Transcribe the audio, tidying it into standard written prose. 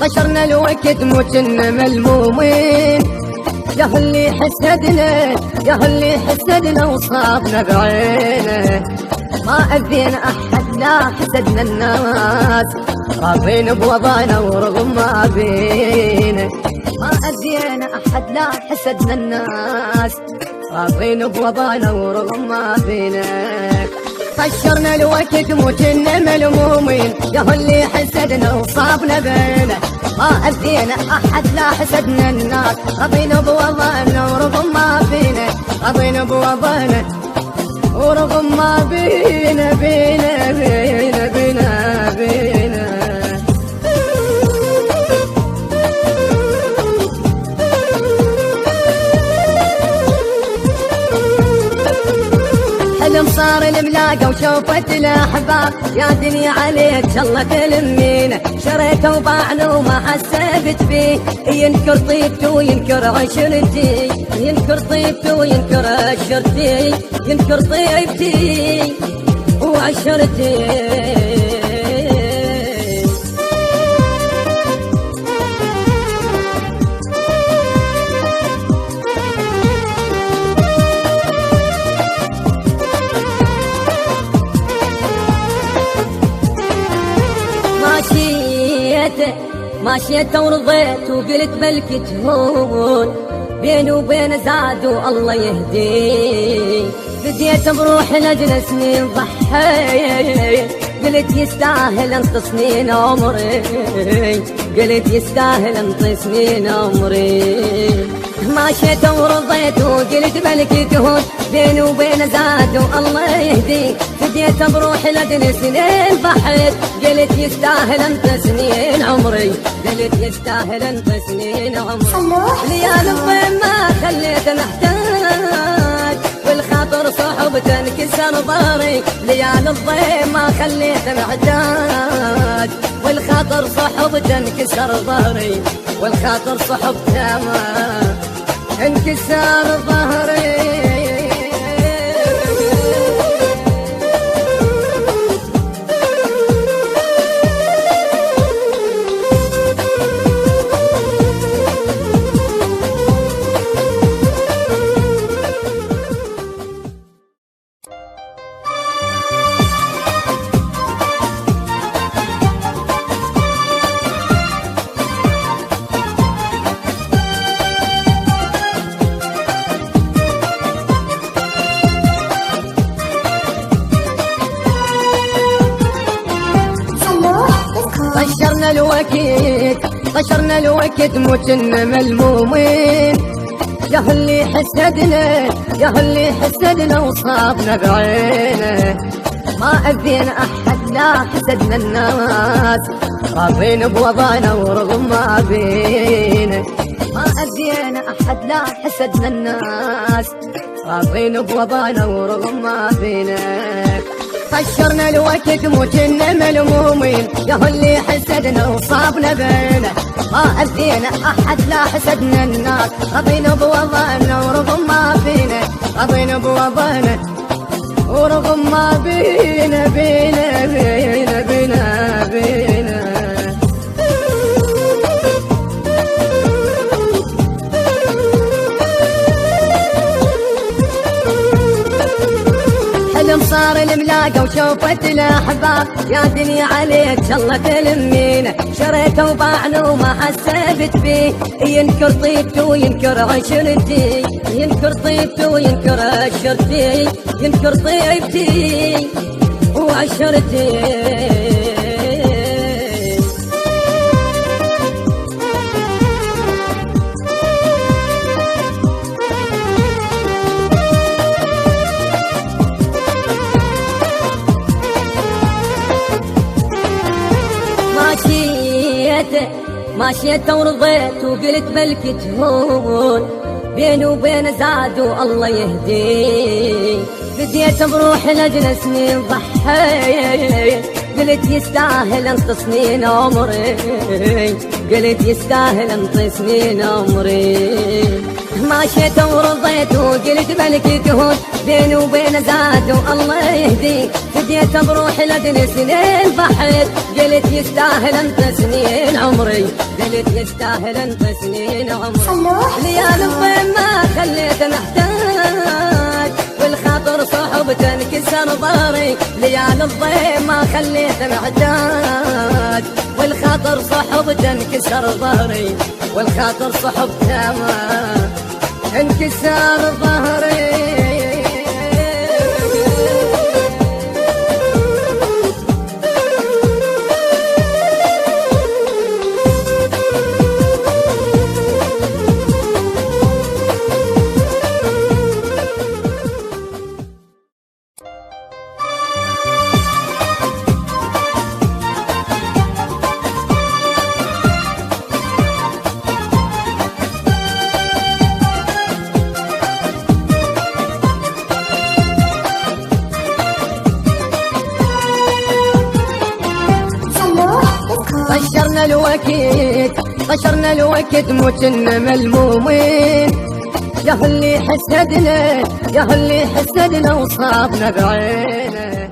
طشرنا الوقت موتنا ملمومين، يا اللي حسدنا يا اللي حسدنا وصابنا بعينه، ما أذينا أحد لا حسدنا الناس، راضين بوضعنا ورغم ما بينا، ما أذينا أحد لا حسدنا الناس، راضين بوضعنا ورغم ما بينا. طشرنا الوقت موتنا ملمومين، يا اللي حسدنا وصابنا بينا، ما أذينا أحد لا حسدنا الناس، رضينا بوضعنا ورغم ما بينا، رضينا بوضعنا ورغم ما بينا بينا بينا بينا بينا. حلم صار الملاقة وشوفت الأحباب، يا دنيا عليك شالله تلمينا، شريته وباعنا وما حسبت فيه، ينكر طيبته وينكر عشرتي، ينكر طيبته وينكر عشرتي، ينكر طيبتي وعشرتي. ماشيت ورضيت وقلت بلكي تهون، بيني وبين زاد والله يهدي، بديت بروح لجل سنين ضحيت، قلت يستاهل انت سنين عمري، قلت يستاهل انت سنين عمري. ماشيت ورضيت وقلت بلكي تهون، بيني وبين زاد والله يهدي، بديت بروح لجل سنين ضحيت، قلت يستاهل انت سنين عمري، قلت يستاهل انت سنين عمري. ليال الضيم ما خليت محتاج، والخاطر صحبته انكسر ظهري، ليال الضيم ما خليت محتاج، والخاطر صحبته انكسر ظهري، والخاطر صحبته ما انكسر ظهري. طشرنا الوقت موتنا ملمومين، يا اللي حسدنا يا اللي حسدنا وصابنا بعينه، ما أذينا أحد لا حسدنا الناس، راضين بوضعنا ورغم ما بينا، ما أذينا أحد لا حسدنا الناس، راضين بوضعنا ورغم ما بينا. طشرنا الوقت موتنا ملمومين، يا اللي حسدنا وصابنا بينا، ما أذينا أحد لا حسدنا الناس، رضينا بوضعنا ورغم ما بينا، رضينا بوضعنا ورغم ما بينا بينا بينا بينا بينا. صار الملاقة وشوفت الأحباب، يا دنيا عليك شالله تلمينا، شريته وباعنا وما حسبت فيه، ينكر طيبته وينكر عشرتي، ينكر طيبته وينكر عشرتي، ينكر طيبتي وعشرتي. ماشيت ورضيت وقلت بلكي تهون، بيني وبين زاد والله يهدي، فديت بروح لأجل سنين ضحيت، قلت يستاهل انت سنين عمري، قلت يستاهل انت سنين عمري. ماشيت ورضيت وقلت ملك تهون، بيني وبين زاد والله يهدي. فديت بروح لأجل سنين ضحيت، قلت يستاهل انت سنين عمري، قلت يستاهل انت سنين عمري. ليالي الضيم ما خليت محتاج، والخاطر صحبته انكسر ظهري. ليالي الضيم ما خليت محتاج، والخاطر صحبته انكسر ظهري، والخاطر صحبته ما انكسر ظهري. طشرنا الوقت طشرنا الوقت متنا ملمومين، يا اللي حسدنا يا اللي حسدنا وصابنا بعينه.